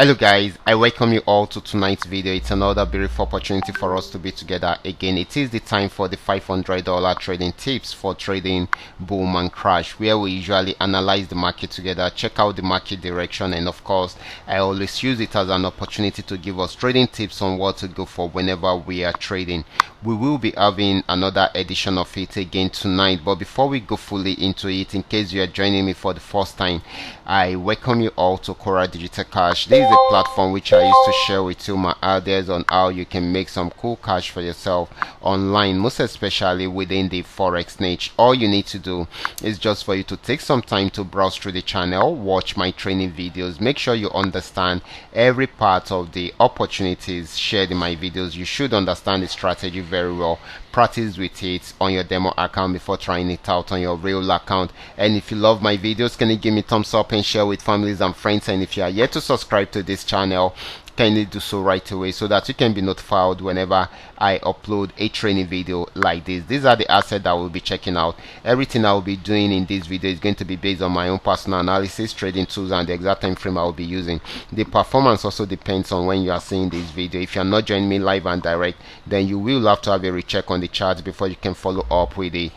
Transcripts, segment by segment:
Hello guys, I welcome you all to tonight's video. It's another beautiful opportunity for us to be together again. It is the time for the $500 trading tips for trading boom and crash, where we usually analyze the market together, check out the market direction, and of course I always use it as an opportunity to give us trading tips on what to go for whenever we are trading. We will be having another edition of it again tonight, but before we go fully into it, in case you are joining me for the first time, I welcome you all to Qora detectorK. This is a platform which I used to share with you my ideas on how you can make some cool cash for yourself online, most especially within the forex niche. All you need to do is just for you to take some time to browse through the channel, watch my training videos, make sure you understand every part of the opportunities shared in my videos. You should understand the strategy very well, practice with it on your demo account before trying it out on your real account. And if you love my videos, can you give me thumbs up and share with families and friends? And if you are yet to subscribe to this channel, kindly do so right away so that you can be notified whenever I upload a training video like this. These are the assets that we'll be checking out. Everything I will be doing in this video is going to be based on my own personal analysis, trading tools, and the exact time frame I will be using. The performance also depends on when you are seeing this video. If you are not joining me live and direct, then you will have to have a recheck on the chart before you can follow up with the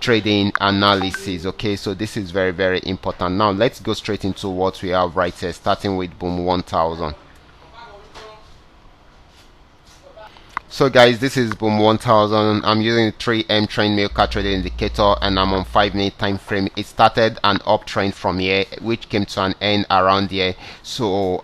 trading analysis. Okay, so this is very important. Now let's go straight into what we have right here, starting with boom 1000. So guys, this is boom 1000. I'm using the 3M trend milker trading indicator, and I'm on 5-minute time frame. It started an uptrend from here, which came to an end around here. So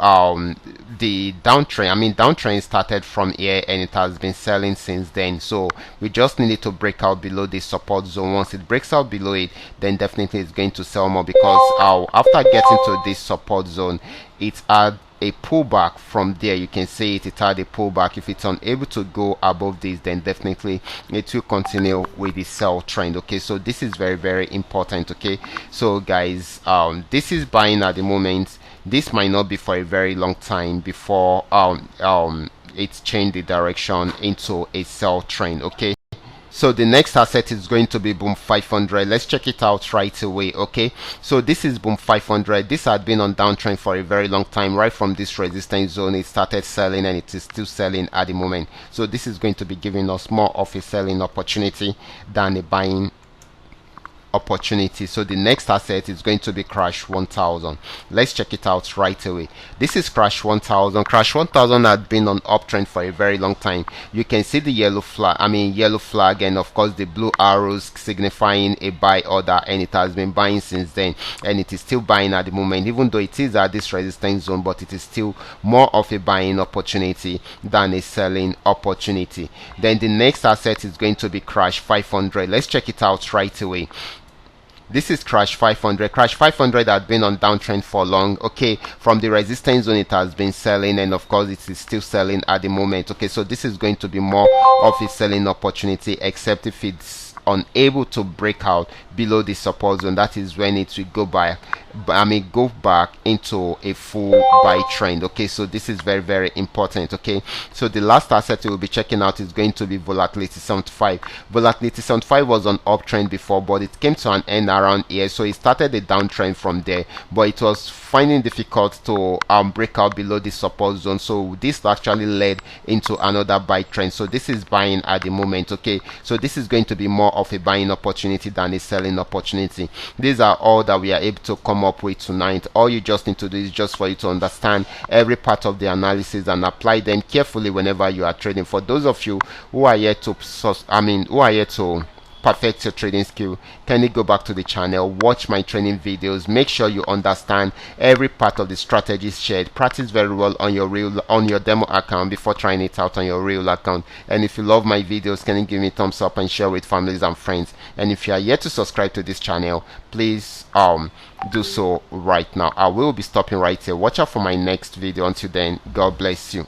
the downtrend started from here, and it has been selling since then. So we just needed to break out below this support zone. Once it breaks out below it, then definitely it's going to sell more, because after getting to this support zone, it's had a pullback from there. You can see it had a pullback. If it's unable to go above this, then definitely it will continue with the sell trend. Okay, so this is very important. Okay, so guys, this is buying at the moment. This might not be for a very long time before it's changed the direction into a sell trend. Okay, so the next asset is going to be boom 500. Let's check it out right away. Okay, so this is boom 500. This had been on downtrend for a very long time. Right from this resistance zone, it started selling, and it is still selling at the moment. So this is going to be giving us more of a selling opportunity than a buying opportunity. So the next asset is going to be crash 1000. Let's check it out right away. This is crash 1000. Crash 1000 had been on uptrend for a very long time. You can see the yellow flag, and of course the blue arrows signifying a buy order, and it has been buying since then, and it is still buying at the moment, even though it is at this resistance zone, but it is still more of a buying opportunity than a selling opportunity. Then the next asset is going to be crash 500. Let's check it out right away. This is crash 500. Crash 500 had been on downtrend for long. Okay, from the resistance zone it has been selling, and of course it is still selling at the moment. Okay, so this is going to be more of a selling opportunity, except if it's unable to break out below the support zone. That is when it will go back into a full buy trend. Okay, so this is very important. Okay, so the last asset we will be checking out is going to be volatility 75. Volatility 75 was on uptrend before, but it came to an end around here. So it started a downtrend from there, but it was finding difficult to break out below the support zone. So this actually led into another buy trend. So this is buying at the moment. Okay, so this is going to be more of a buying opportunity than a selling opportunity. These are all that we are able to come up with tonight. All you just need to do is just for you to understand every part of the analysis and apply them carefully whenever you are trading. For those of you who are here to perfect your trading skill, kindly go back to the channel, watch my training videos, make sure you understand every part of the strategies shared, practice very well on your demo account before trying it out on your real account. And if you love my videos, can you give me thumbs up and share with families and friends? And if you are yet to subscribe to this channel, please do so right now. I will be stopping right here. Watch out for my next video. Until then, God bless you.